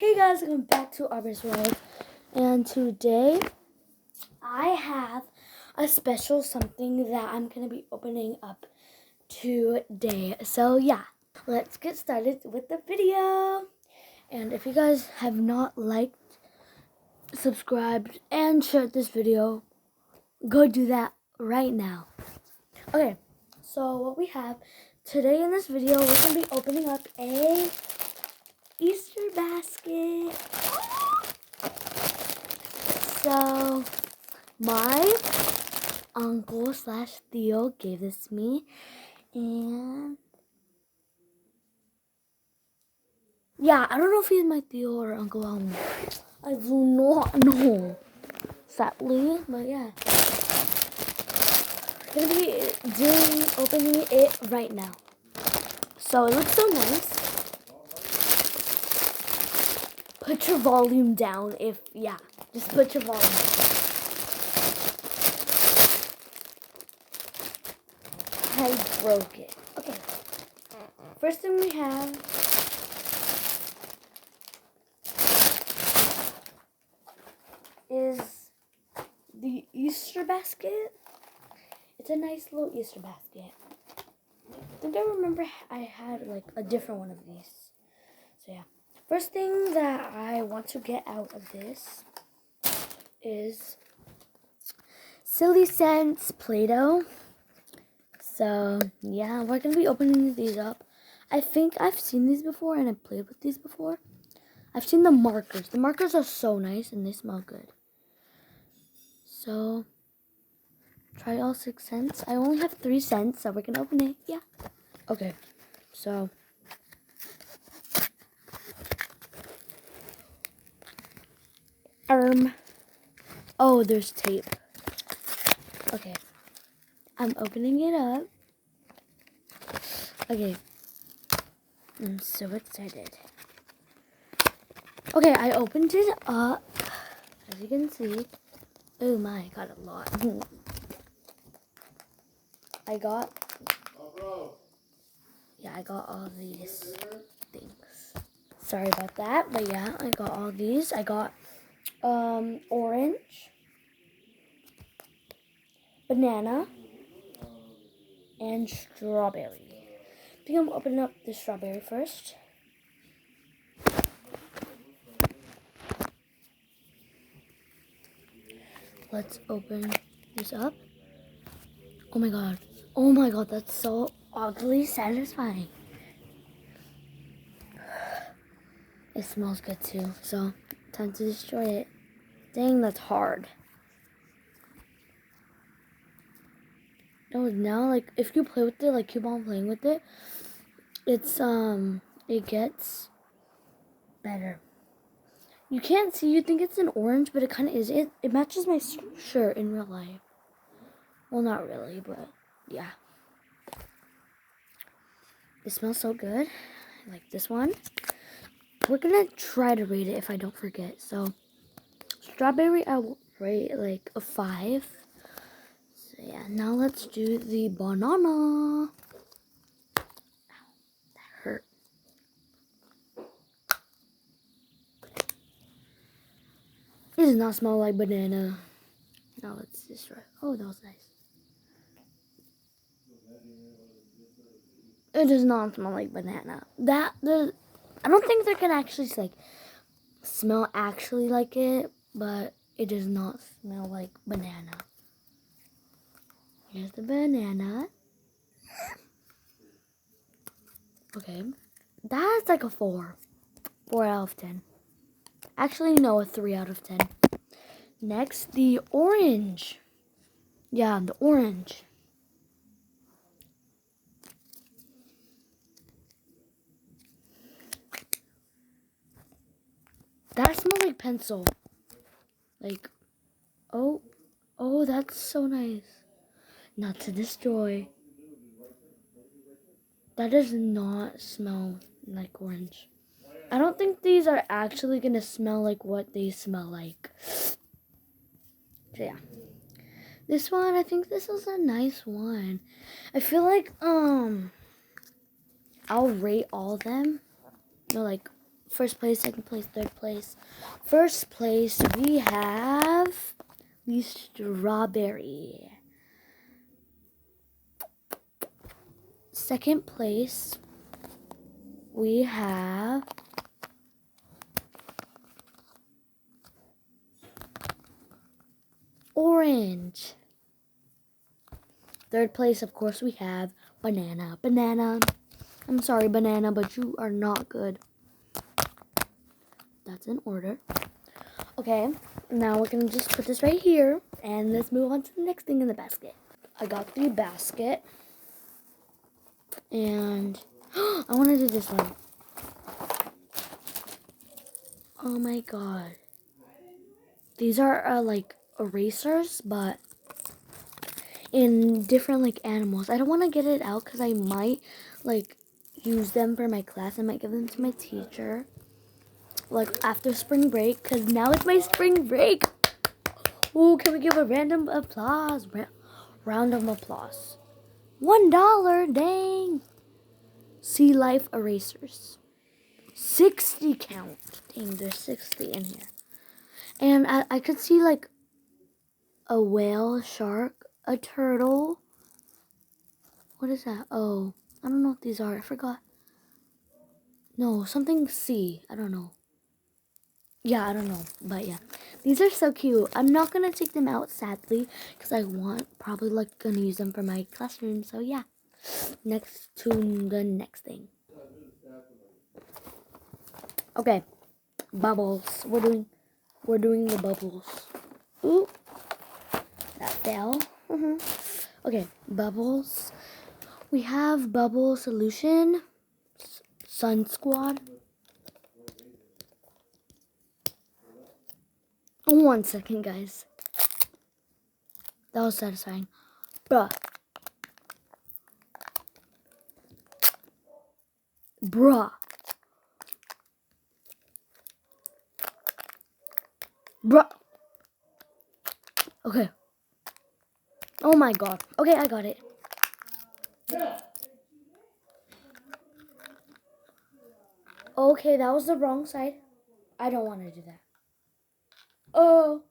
Hey guys, welcome back to 𝙾𝙴𝚂𝚃𝙴𝚃 World, and today I have a special something that I'm going to be opening up today. So yeah, let's get started with the video. And if you guys have not liked, subscribed, and shared this video, go do that right now. Okay, so what we have today in this video, we're going to be opening up a Easter basket. So my uncle/Theo gave this to me, and yeah, I don't know if he's my Theo or uncle. I do not know, sadly, but yeah, I'm gonna be opening it right now. So it looks so nice. Put your volume down just put your volume down. I broke it. Okay. First thing we have is the Easter basket. It's a nice little Easter basket. I think I remember I had like a different one of these. So yeah. First thing that I want to get out of this is 𝙱𝙰𝚂𝚃𝙴𝚃 Play-Doh. So yeah, we're gonna be opening these up. I think I've seen these before and I've played with these before. I've seen the markers. The markers are so nice and they smell good. So try all 6 cents. I only have 3 cents, so we're gonna open it. Yeah. Okay. So oh, there's tape. Okay. I'm opening it up. Okay. I'm so excited. Okay, I opened it up. As you can see. Oh my, I got a lot. I got all these things. Sorry about that, but yeah, I got all these. I got orange, banana, and strawberry. I think I'm opening up the strawberry first. Let's open this up. Oh my god. Oh my god, that's so oddly satisfying. It smells good too, so time to destroy it. Dang, that's hard. No, now like if you play with it, like keep on playing with it, it gets better. You can't see, you think it's an orange, but it kind of is. It matches my shirt in real life. Well, not really, but yeah. It smells so good. I like this one. We're gonna try to rate it if I don't forget. So, strawberry, I will rate like a 5. So yeah, now let's do the banana. Ow, that hurt. It does not smell like banana. Now let's destroy. Oh, that was nice. It does not smell like banana. I don't think they're gonna actually like smell actually like it, but it does not smell like banana. Here's the banana. Okay, that's like a 4 out of 10. Actually, no, a 3 out of 10. Next, the orange. Yeah, the orange. That smells like pencil. Like, oh, that's so nice. Not to destroy. That does not smell like orange. I don't think these are actually gonna smell like what they smell like. So yeah. This one, I think this is a nice one. I feel like I'll rate all of them. No, like first place, second place, third place. First place, we have the strawberry. Second place, we have orange. Third place, of course, we have banana. Banana. I'm sorry, banana, but you are not good. That's in order. Okay, now we're gonna just put this right here, and let's move on to the next thing in the basket. I got the basket, and I want to do this one. Oh my god. These are like erasers, but in different like animals. I don't want to get it out because I might like use them for my class. I might give them to my teacher like after spring break, because now it's my spring break. Ooh, can we give a random applause? Round of applause. $1, dang. Sea life erasers. 60 count. Dang, there's 60 in here. And I could see like a whale, a shark, a turtle. What is that? Oh, I don't know what these are. I forgot. No, something sea. I don't know. Yeah, I don't know. But yeah, these are so cute. I'm not going to take them out, sadly, because I probably like going to use them for my classroom. So yeah, next to the next thing. Okay, bubbles. We're doing the bubbles. Ooh, that fell. Okay, bubbles. We have bubble solution, Sun Squad. 1 second, guys. That was satisfying. Bruh. Bruh. Bruh. Okay. Oh my god. Okay, I got it. Okay, that was the wrong side. I don't want to do that. Oh.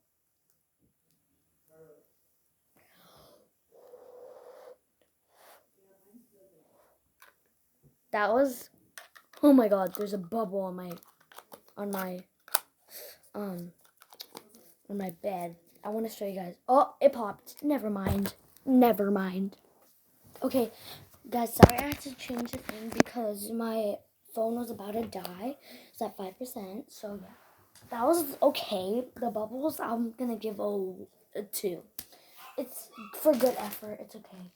That was, oh my god, there's a bubble on my bed. I want to show you guys. Oh, it popped. Never mind. Never mind. Okay, guys, sorry I had to change the thing because my phone was about to die. It's at 5%. So yeah, that was okay. The bubbles, I'm gonna give a 2. It's for good effort. It's okay.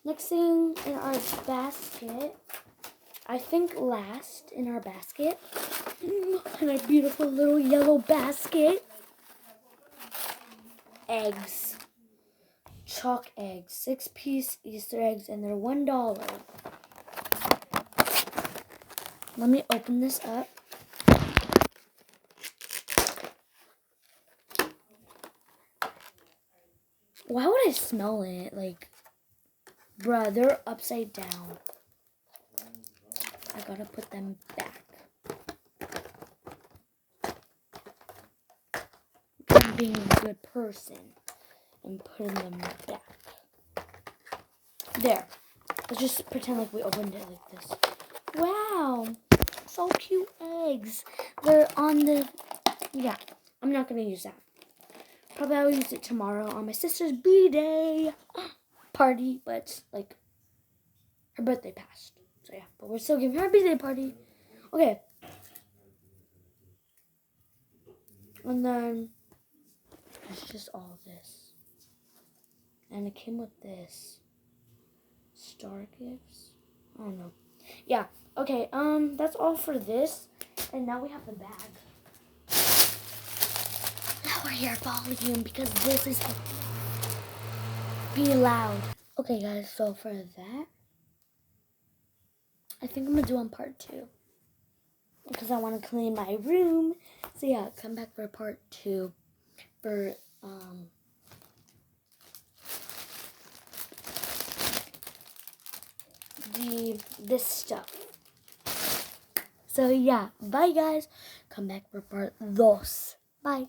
Next thing in our basket, I think last in our basket, in our beautiful little yellow basket, eggs. Chalk eggs, 6-piece Easter eggs, and they're $1. Let me open this up. Why would I smell it? Like, bruh, they're upside down. I gotta put them back. I'm being a good person and putting them back. There. Let's just pretend like we opened it like this. Wow. So cute eggs. They're on the... Yeah. I'm not going to use that. Probably I'll use it tomorrow on my sister's B-day party. But, like, her birthday passed. So, yeah. But we're still giving her a B-day party. Okay. And then... it's just all this. And it came with this. Star gifts. I don't know. Yeah. Okay. That's all for this. And now we have the bag. Now we're here volume because this is be loud. Okay, guys. So for that, I think I'm gonna do on part 2 because I want to clean my room. So yeah, come back for part 2 for this stuff. So yeah, bye guys. Come back for part 2. Bye.